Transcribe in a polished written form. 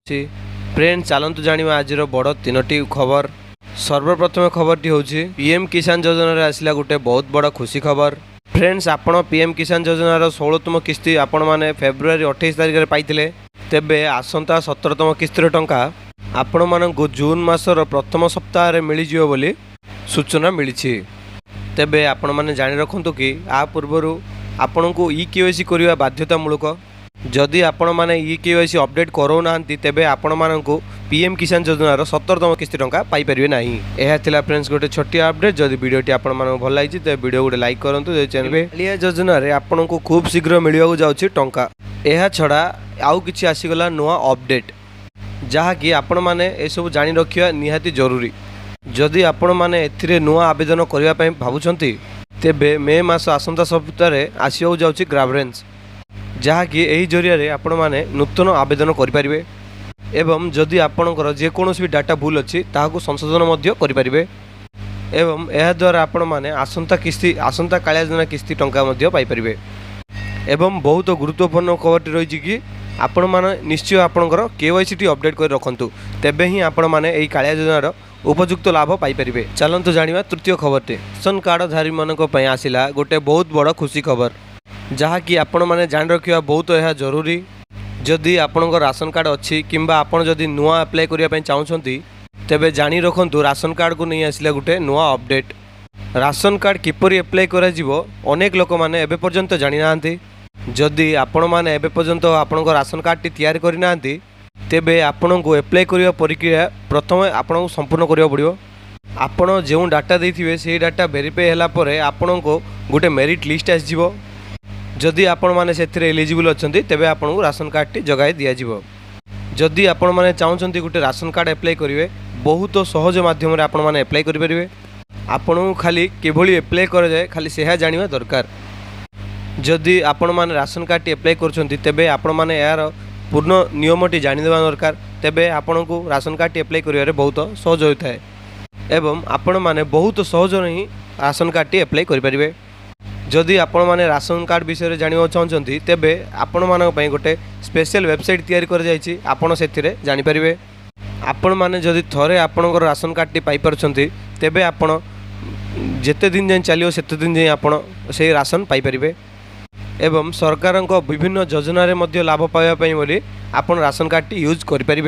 Friends चलतु जाना आज बड़ तीनो खबर। सर्वप्रथम खबरटी हूँ पीएम किसान योजना रे आसला गोटे बहुत बड़ खुशी खबर। फ्रेंड्स आपण पीएम किसान योजनार 16तम किस्ती आपण मैंने फेब्रुआरी 28 तारिख में पाइले। तेबे आसंता 17तम किस्तिर टंका आपण मानक जून मासर प्रथम सप्ताह मिल जिवो बोली सूचना मिली। तेबे आपण माने जानि रखंतु कि आ पूर्व आपण को केवाईसी करवा बाध्यतामूलक। जदि आपण माने केवाईसी अपडेट करोना तेबे आपण मानक पीएम किसान योजनार 17तम किस्ती टंका पाई परिवे नाही। एहा थिला फ्रेंड्स गोटे छोटिया अपडेट। जदि वीडियोटी आपण मानक भल लागिछि ते वीडियो गोटे लाइक करंतु। जे चैनल कालिया योजना रे आपण को खूब शीघ्र मिलिବାକୁ जाउछि टंका। एहा छडा आउ किछि आसीगला नुआ अपडेट जहाँकि आपण माने ए सब जानि रखिया निहाती जरूरी। जदि आपण माने एथिरे नुआ आवेदन करिया पई भाबुछंती तेबे मे मास आसंता सप्ताह आसिବାକୁ जाउछि ग्रावरेंस जहाँकि यही जरिया रे आपण माने नूतन आवेदन करिपारिबे एवं जदि आपणकर जेकोसी भी डाटा भूल अच्छी ताहाको संशोधन मध्य करिपारिबे एवं एहा द्वारा आपण माने आसंता किस्ती आसंता कालिया योजना किस्ती टंका मध्य पाई परिबे। एवं बहुत गुरुत्वपूर्ण खबरटी रही कि आपण माने निश्चय आपणकर केवाईसी टी अपडेट कर रखंतु तेबे ही आपण माने एही कालिया योजनार उपयुक्त लाभ पाई परिबे। चलंतु जानिबा तृतीय खबरटी राशन कार्ड धारी मानक पई आसिला गोटे बहुत बड़ खुशी खबर जहाँकि आपण माने जान रखिया बहुत यह जरूरी। जदि आपणकर राशन कार्ड अच्छी किंबा आपण जदि नुआ अप्लाई करिया पई चाहुछंती तेबे जानि रखंतु राशन कार्ड को नहीं आसिला गोटे नुआ अपडेट। राशन कार्ड किपरि अप्लाई करा जिवो अनेक लोक माने एबे पर्यंत जानि नाहांती। जदि आपण माने एबे पर्यंत आपणकर राशन कार्ड टी तैयार करि नाहांती तेबे आपणको अप्लाई करिया प्रक्रिया प्रथम आपणको संपूर्ण करिया पड़िबो। आपण जेउ डाटा देथिबे सेही डाटा वेरीफाई होला परे आपणको गोटे मेरिट लिस्ट आसी जिवो। जदि आपण माने सेथिरे एलिजिबल अछंती तेबे आपणको राशन कार्ड टी जगाई दिया जिवो। जदि आपण माने चाहुछंती गोटे राशन कार्ड अप्लाई करिवे बहुत सहज माध्यम रे आपण माने अप्लाई करि परिबे। आपणको खाली केभली अप्लाई करा जाय खाली सेहा जानिबा दरकार। जदि आपण माने राशन कार्ड टी अप्लाई करछंती तेबे आपण माने यार पूर्ण नियमटी जानिदेवा दरकार। तेबे आपणको राशन कार्ड टी अप्लाई करिवारे बहुत सहज होइथाय एवं आपण माने बहुत सहज ही राशन कार्ड टी अप्लाई करि परिबे। जदि आपण माने राशन कार्ड विषय जानिबा चाहछंती तेबे आपण मानक पई गोटे स्पेशल वेबसाइट तयारी कर जायछि आपण सेथिरे जानि परिबे। आपण माने जदि थरे आपणकर राशन कार्ड टी पाई परछंती तेबे आपण जेते दिन जाय चलियो सेते दिन जाय आपण से राशन पाई परिबे एवं सरकारक विभिन्न योजना रे मध्य लाभ पाइबा पई बोली आपण राशन कार्ड टी यूज करि परिबे।